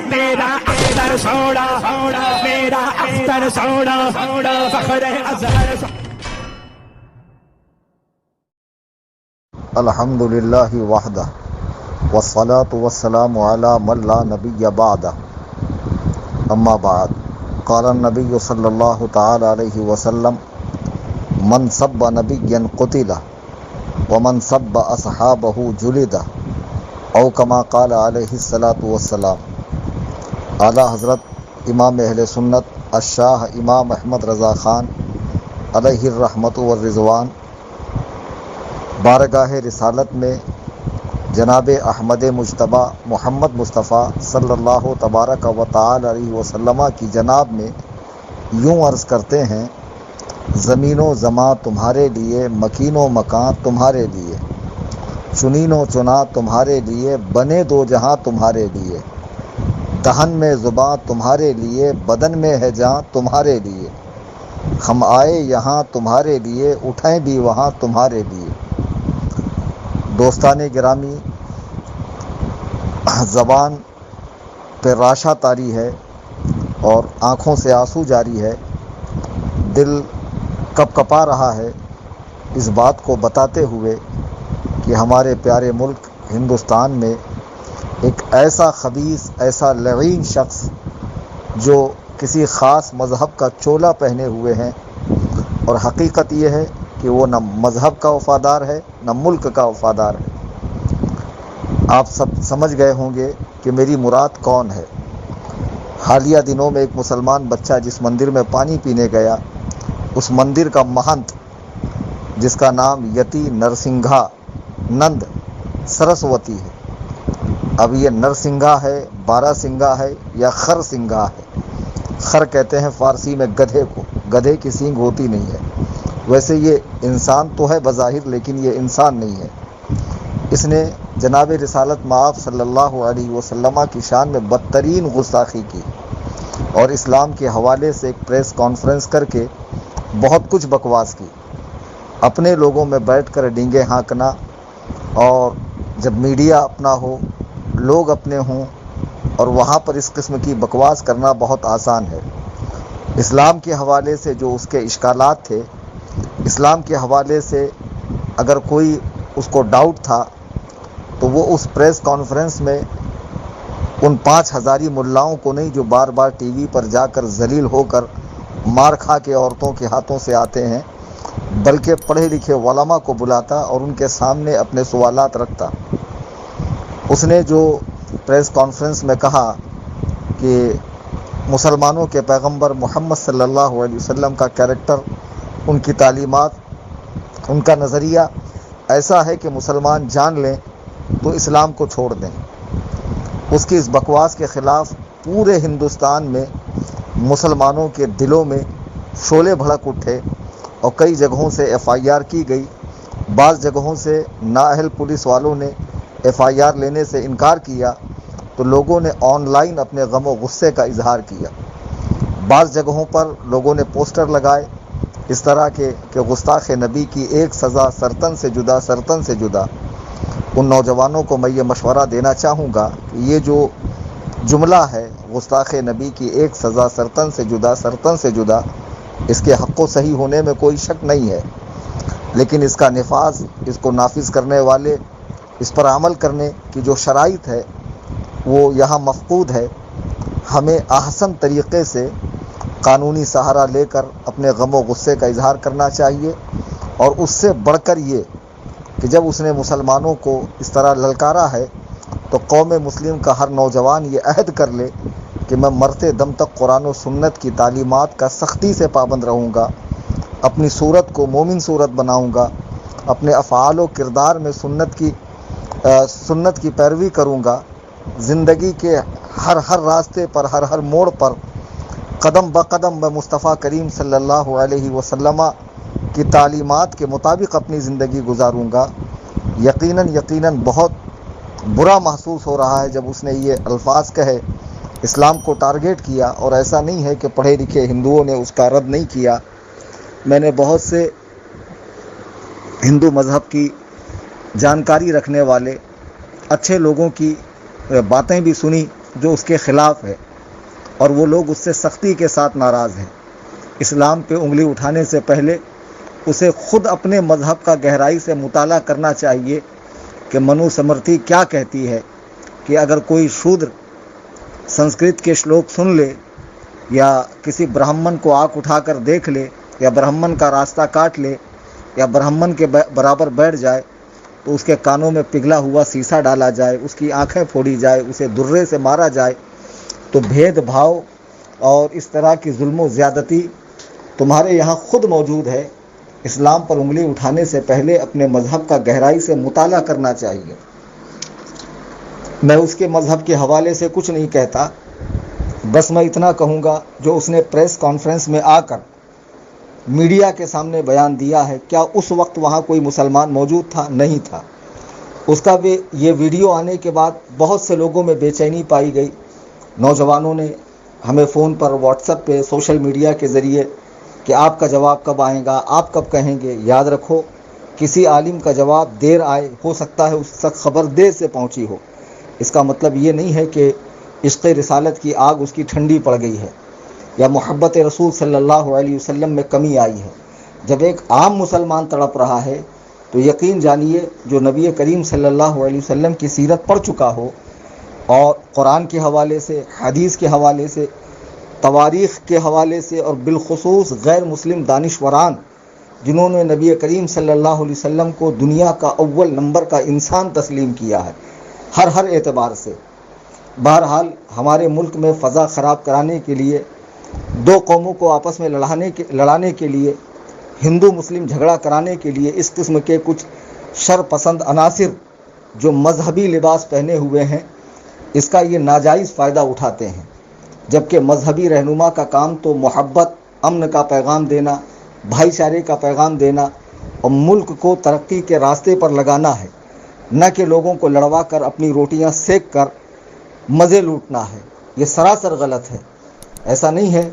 میرا اختر سونا میرا اختر سونا فخر ازہر. الحمد للہ وحدہ والصلاة والسلام علی من لا نبی بعدہ. اما بعد، قال النبی صلی اللہ تعالی علیہ وسلم: من سب نبیا قتل ومن سب اصحابہ جلد، او کما قال علیہ الصلاۃ والسلام. اعلیٰ حضرت امام اہل سنت الشاہ امام احمد رضا خان علیہ الرحمۃ والرضوان بارگاہ رسالت میں جناب احمد مجتبیٰ محمد مصطفیٰ صلی اللہ تبارک و تعالی علیہ وسلم کی جناب میں یوں عرض کرتے ہیں: زمین و زماں تمہارے لیے، مکین و مکان تمہارے لیے، چنین و چنا تمہارے لیے، بنے دو جہاں تمہارے لیے، دہن میں زباں تمہارے لیے، بدن میں ہے جاں تمہارے لیے، ہم آئے یہاں تمہارے لیے، اٹھیں بھی وہاں تمہارے لیے. دوستان گرامی، زبان پہ راشا طاری ہے اور آنکھوں سے آنسو جاری ہے، دل کپ کپا رہا ہے اس بات کو بتاتے ہوئے کہ ہمارے پیارے ملک ہندوستان میں ایک ایسا خبیث، ایسا لعین شخص جو کسی خاص مذہب کا چولا پہنے ہوئے ہیں، اور حقیقت یہ ہے کہ وہ نہ مذہب کا وفادار ہے نہ ملک کا وفادار ہے. آپ سب سمجھ گئے ہوں گے کہ میری مراد کون ہے. حالیہ دنوں میں ایک مسلمان بچہ جس مندر میں پانی پینے گیا، اس مندر کا مہنت جس کا نام یتی نرسنگھا نند سرسوتی ہے. اب یہ نرسنگھا ہے، بارہ سنگھا ہے یا خر سنگھا ہے. خر کہتے ہیں فارسی میں گدھے کو، گدھے کی سینگ ہوتی نہیں ہے. ویسے یہ انسان تو ہے بظاہر، لیکن یہ انسان نہیں ہے. اس نے جناب رسالت مآب صلی اللہ علیہ وسلم کی شان میں بدترین گستاخی کی اور اسلام کے حوالے سے ایک پریس کانفرنس کر کے بہت کچھ بکواس کی. اپنے لوگوں میں بیٹھ کر ڈینگے ہانکنا، اور جب میڈیا اپنا ہو، لوگ اپنے ہوں، اور وہاں پر اس قسم کی بکواس کرنا بہت آسان ہے. اسلام کے حوالے سے جو اس کے اشکالات تھے، اسلام کے حوالے سے اگر کوئی اس کو ڈاؤٹ تھا تو وہ اس پریس کانفرنس میں ان 5000 ملاؤں کو نہیں جو بار بار ٹی وی پر جا کر ذلیل ہو کر مار کھا کے عورتوں کے ہاتھوں سے آتے ہیں، بلکہ پڑھے لکھے علماء کو بلاتا اور ان کے سامنے اپنے سوالات رکھتا. اس نے جو پریس کانفرنس میں کہا کہ مسلمانوں کے پیغمبر محمد صلی اللہ علیہ وسلم کا کیریکٹر، ان کی تعلیمات، ان کا نظریہ ایسا ہے کہ مسلمان جان لیں تو اسلام کو چھوڑ دیں. اس کی اس بکواس کے خلاف پورے ہندوستان میں مسلمانوں کے دلوں میں شعلے بھڑک اٹھے اور کئی جگہوں سے ایف آئی آر کی گئی. بعض جگہوں سے نااہل پولیس والوں نے ایف آئی آر لینے سے انکار کیا تو لوگوں نے آن لائن اپنے غم و غصے کا اظہار کیا. بعض جگہوں پر لوگوں نے پوسٹر لگائے اس طرح کے کہ گستاخ نبی کی ایک سزا سرطن سے جدا، سرطن سے جدا. ان نوجوانوں کو میں یہ مشورہ دینا چاہوں گا کہ یہ جو جملہ ہے گستاخ نبی کی ایک سزا سرطن سے جدا، سرطن سے جدا، اس کے حق و صحیح ہونے میں کوئی شک نہیں ہے، لیکن اس کا نفاذ، اس کو نافذ کرنے والے، اس پر عمل کرنے کی جو شرائط ہے وہ یہاں مفقود ہے. ہمیں احسن طریقے سے قانونی سہارا لے کر اپنے غم و غصے کا اظہار کرنا چاہیے. اور اس سے بڑھ کر یہ کہ جب اس نے مسلمانوں کو اس طرح للکارا ہے تو قوم مسلم کا ہر نوجوان یہ عہد کر لے کہ میں مرتے دم تک قرآن و سنت کی تعلیمات کا سختی سے پابند رہوں گا، اپنی صورت کو مومن صورت بناؤں گا، اپنے افعال و کردار میں سنت کی پیروی کروں گا. زندگی کے ہر راستے پر، ہر موڑ پر قدم بقدم میں مصطفیٰ کریم صلی اللہ علیہ وسلم کی تعلیمات کے مطابق اپنی زندگی گزاروں گا. یقیناً بہت برا محسوس ہو رہا ہے جب اس نے یہ الفاظ کہے، اسلام کو ٹارگیٹ کیا. اور ایسا نہیں ہے کہ پڑھے لکھے ہندوؤں نے اس کا رد نہیں کیا. میں نے بہت سے ہندو مذہب کی جانکاری رکھنے والے اچھے لوگوں کی باتیں بھی سنی جو اس کے خلاف ہے، اور وہ لوگ اس سے سختی کے ساتھ ناراض ہیں۔ اسلام پہ انگلی اٹھانے سے پہلے اسے خود اپنے مذہب کا گہرائی سے مطالعہ کرنا چاہیے کہ منو سمرتی کیا کہتی ہے کہ اگر کوئی شودر سنسکرت کے شلوک سن لے یا کسی برہمن کو آنکھ اٹھا کر دیکھ لے یا برہمن کا راستہ کاٹ لے یا برہمن کے برابر بیٹھ جائے تو اس کے کانوں میں پگھلا ہوا سیسا ڈالا جائے، اس کی آنکھیں پھوڑی جائے، اسے درے سے مارا جائے، تو بھید بھاؤ اور اس طرح کی ظلم و زیادتی تمہارے یہاں خود موجود ہے۔ اسلام پر انگلی اٹھانے سے پہلے اپنے مذہب کا گہرائی سے مطالعہ کرنا چاہیے۔ میں اس کے مذہب کے حوالے سے کچھ نہیں کہتا، بس میں اتنا کہوں گا جو اس نے پریس کانفرنس میں آ کر میڈیا کے سامنے بیان دیا ہے۔ کیا اس وقت وہاں کوئی مسلمان موجود تھا؟ نہیں تھا۔ اس کا یہ ویڈیو آنے کے بعد بہت سے لوگوں میں بے چینی پائی گئی۔ نوجوانوں نے ہمیں فون پر، واٹس ایپ پہ، سوشل میڈیا کے ذریعے کہ آپ کا جواب کب آئے گا، آپ کب کہیں گے۔ یاد رکھو، کسی عالم کا جواب دیر آئے، ہو سکتا ہے اس تک خبر دیر سے پہنچی ہو، اس کا مطلب یہ نہیں ہے کہ عشق رسالت کی آگ اس کی ٹھنڈی پڑ گئی ہے یا محبت رسول صلی اللہ علیہ وسلم میں کمی آئی ہے۔ جب ایک عام مسلمان تڑپ رہا ہے تو یقین جانیے جو نبی کریم صلی اللہ علیہ وسلم کی سیرت پڑھ چکا ہو اور قرآن کے حوالے سے، حدیث کے حوالے سے، تواریخ کے حوالے سے، اور بالخصوص غیر مسلم دانشوران جنہوں نے نبی کریم صلی اللہ علیہ وسلم کو دنیا کا اول نمبر کا انسان تسلیم کیا ہے، ہر اعتبار سے۔ بہرحال ہمارے ملک میں فضا خراب کرانے کے لیے، دو قوموں کو آپس میں لڑانے کے لیے، ہندو مسلم جھگڑا کرانے کے لیے اس قسم کے کچھ شر پسند عناصر جو مذہبی لباس پہنے ہوئے ہیں، اس کا یہ ناجائز فائدہ اٹھاتے ہیں، جبکہ مذہبی رہنما کا کام تو محبت، امن کا پیغام دینا، بھائی چارے کا پیغام دینا اور ملک کو ترقی کے راستے پر لگانا ہے، نہ کہ لوگوں کو لڑوا کر اپنی روٹیاں سیک کر مزے لوٹنا ہے۔ یہ سراسر غلط ہے۔ ایسا نہیں ہے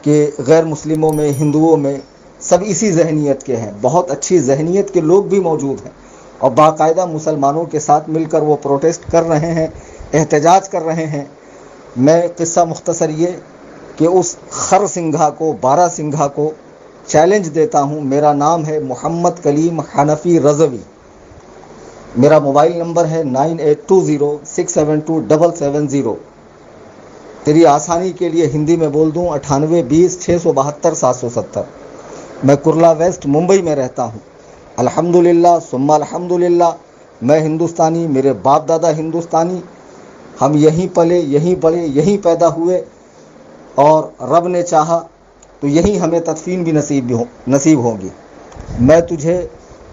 کہ غیر مسلموں میں، ہندوؤں میں سب اسی ذہنیت کے ہیں، بہت اچھی ذہنیت کے لوگ بھی موجود ہیں اور باقاعدہ مسلمانوں کے ساتھ مل کر وہ پروٹیسٹ کر رہے ہیں، احتجاج کر رہے ہیں۔ میں قصہ مختصر یہ کہ اس خر سنگھا کو، بارہ سنگھا کو چیلنج دیتا ہوں۔ میرا نام ہے محمد کلیم حنفی رضوی، میرا موبائل نمبر ہے 9820672770۔ تیری آسانی کے لیے ہندی میں بول دوں 9820672770۔ میں کرلا ویسٹ ممبئی میں رہتا ہوں۔ الحمدللہ ثم الحمدللہ، میں ہندوستانی، میرے باپ دادا ہندوستانی، ہم یہیں پلے، یہیں بڑھے، یہیں پیدا ہوئے، اور رب نے چاہا تو یہیں ہمیں تدفین بھی نصیب ہوگی۔ میں تجھے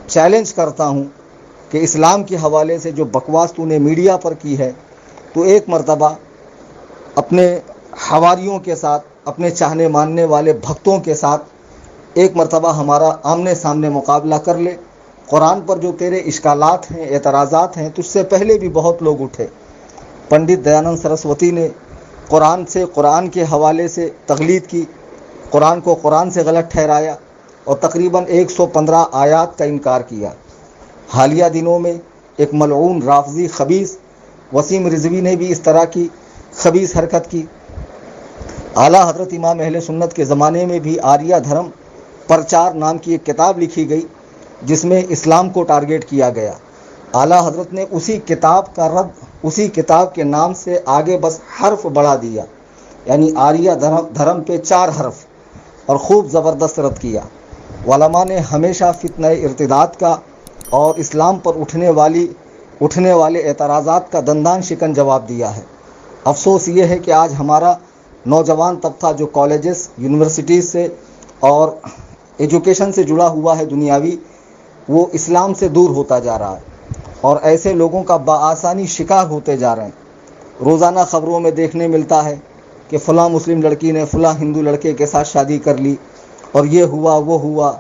چیلنج کرتا ہوں کہ اسلام کے حوالے سے جو بکواس تو نے میڈیا پر کی ہے، تو ایک مرتبہ اپنے حواریوں کے ساتھ، اپنے چاہنے ماننے والے بھکتوں کے ساتھ ایک مرتبہ ہمارا آمنے سامنے مقابلہ کر لے۔ قرآن پر جو تیرے اشکالات ہیں، اعتراضات ہیں، تجھ سے پہلے بھی بہت لوگ اٹھے۔ پنڈت دیانند سرسوتی نے قرآن کے حوالے سے تقلید کی، قرآن کو قرآن سے غلط ٹھہرایا اور تقریباً 115 آیات کا انکار کیا۔ حالیہ دنوں میں ایک ملعون رافضی خبیث وسیم رضوی نے بھی اس طرح کی خبیث حرکت کی۔ اعلیٰ حضرت امام اہل سنت کے زمانے میں بھی آریہ دھرم پرچار نام کی ایک کتاب لکھی گئی جس میں اسلام کو ٹارگیٹ کیا گیا۔ اعلیٰ حضرت نے اسی کتاب کا رد اسی کتاب کے نام سے آگے بس حرف بڑھا دیا، یعنی آریہ دھرم پہ 4 حرف، اور خوب زبردست رد کیا۔ علماء نے ہمیشہ فتنہ ارتداد کا اور اسلام پر اٹھنے والے اعتراضات کا دندان شکن جواب دیا ہے۔ افسوس یہ ہے کہ آج ہمارا نوجوان طبقہ جو کالجز، یونیورسٹیز سے اور ایجوکیشن سے جڑا ہوا ہے دنیاوی، وہ اسلام سے دور ہوتا جا رہا ہے اور ایسے لوگوں کا بآسانی شکار ہوتے جا رہے ہیں۔ روزانہ خبروں میں دیکھنے ملتا ہے کہ فلاں مسلم لڑکی نے فلاں ہندو لڑکے کے ساتھ شادی کر لی اور یہ ہوا وہ ہوا،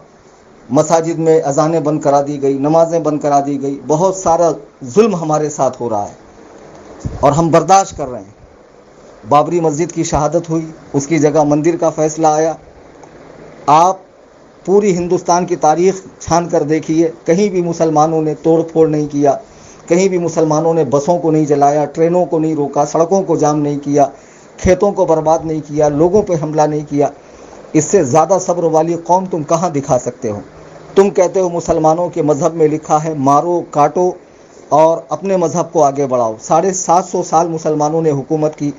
مساجد میں اذانیں بند کرا دی گئی، نمازیں بند کرا دی گئی، بہت سارا ظلم ہمارے ساتھ ہو رہا ہے اور ہم برداشت کر رہے ہیں۔ بابری مسجد کی شہادت ہوئی، اس کی جگہ مندر کا فیصلہ آیا۔ آپ پوری ہندوستان کی تاریخ چھان کر دیکھیے، کہیں بھی مسلمانوں نے توڑ پھوڑ نہیں کیا، کہیں بھی مسلمانوں نے بسوں کو نہیں جلایا، ٹرینوں کو نہیں روکا، سڑکوں کو جام نہیں کیا، کھیتوں کو برباد نہیں کیا، لوگوں پہ حملہ نہیں کیا۔ اس سے زیادہ صبر والی قوم تم کہاں دکھا سکتے ہو؟ تم کہتے ہو مسلمانوں کے مذہب میں لکھا ہے مارو کاٹو اور اپنے مذہب کو آگے بڑھاؤ۔ 750 سال مسلمانوں نے حکومت کی،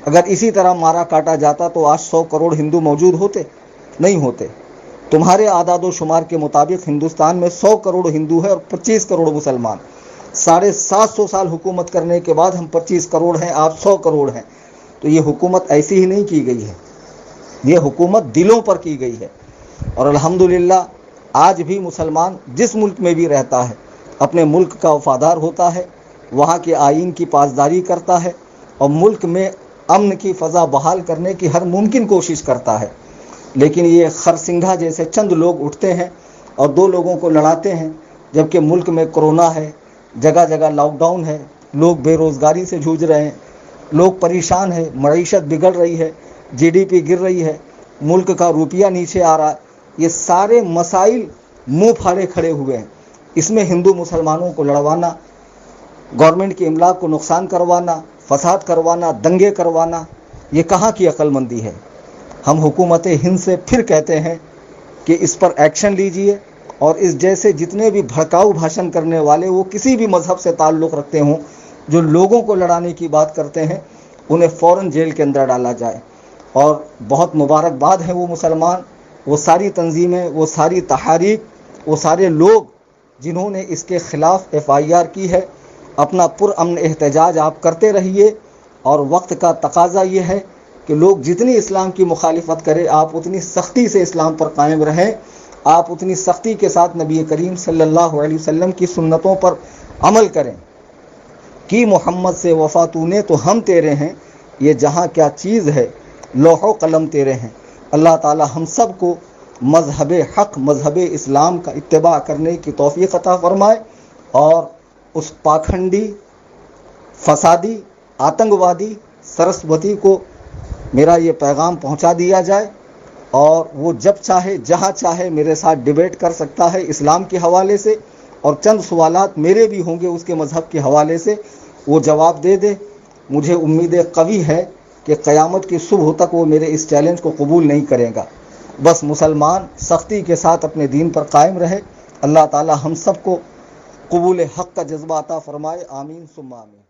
اگر اسی طرح مارا کاٹا جاتا تو آج 100 کروڑ ہندو موجود ہوتے؟ نہیں ہوتے۔ تمہارے اعداد و شمار کے مطابق ہندوستان میں 100 کروڑ ہندو ہے اور 25 کروڑ مسلمان۔ 750 سال حکومت کرنے کے بعد ہم 25 کروڑ ہیں، آپ 100 کروڑ ہیں۔ تو یہ حکومت ایسی ہی نہیں کی گئی ہے، یہ حکومت دلوں پر کی گئی ہے۔ اور الحمدللہ آج بھی مسلمان جس ملک میں بھی رہتا ہے اپنے ملک کا وفادار ہوتا ہے، وہاں کے آئین کی پاسداری کرتا ہے اور ملک میں امن کی فضا بحال کرنے کی ہر ممکن کوشش کرتا ہے۔ لیکن یہ خرسنگھا جیسے چند لوگ اٹھتے ہیں اور 2 لوگوں کو لڑاتے ہیں، جبکہ ملک میں کرونا ہے، جگہ جگہ لاک ڈاؤن ہے، لوگ بے روزگاری سے جھوج رہے ہیں، لوگ پریشان ہیں، معیشت بگڑ رہی ہے، جی ڈی پی گر رہی ہے، ملک کا روپیہ نیچے آ رہا ہے۔ یہ سارے مسائل منہ پھاڑے کھڑے ہوئے ہیں۔ اس میں ہندو مسلمانوں کو لڑوانا، گورنمنٹ کی املاک کو نقصان کروانا، فساد کروانا، دنگے کروانا، یہ کہاں کی عقل مندی ہے؟ ہم حکومت ہند سے پھر کہتے ہیں کہ اس پر ایکشن لیجئے اور اس جیسے جتنے بھی بھڑکاؤ بھاشن کرنے والے وہ کسی بھی مذہب سے تعلق رکھتے ہوں، جو لوگوں کو لڑانے کی بات کرتے ہیں، انہیں فوراً جیل کے اندر ڈالا جائے۔ اور بہت مبارکباد ہے وہ مسلمان، وہ ساری تنظیمیں، وہ ساری تحاریک، وہ سارے لوگ جنہوں نے اس کے خلاف FIR کی ہے۔ اپنا پرامن احتجاج آپ کرتے رہیے، اور وقت کا تقاضا یہ ہے کہ لوگ جتنی اسلام کی مخالفت کرے آپ اتنی سختی سے اسلام پر قائم رہیں، آپ اتنی سختی کے ساتھ نبی کریم صلی اللہ علیہ وسلم کی سنتوں پر عمل کریں۔ کی محمد سے وفا تو نے تو ہم تیرے ہیں، یہ جہاں کیا چیز ہے لوح و قلم تیرے ہیں۔ اللہ تعالی ہم سب کو مذہب حق، مذہب اسلام کا اتباع کرنے کی توفیق عطا فرمائے، اور اس پاکھنڈی، فسادی، آتنکوادی سرسوتی کو میرا یہ پیغام پہنچا دیا جائے، اور وہ جب چاہے جہاں چاہے میرے ساتھ ڈیبیٹ کر سکتا ہے اسلام کے حوالے سے، اور چند سوالات میرے بھی ہوں گے اس کے مذہب کے حوالے سے، وہ جواب دے دے۔ مجھے امید قوی ہے کہ قیامت کی صبح تک وہ میرے اس چیلنج کو قبول نہیں کرے گا۔ بس مسلمان سختی کے ساتھ اپنے دین پر قائم رہے۔ اللہ تعالی ہم سب کو قبول حق کا جذبہ عطا فرمائے، آمین ثم آمین۔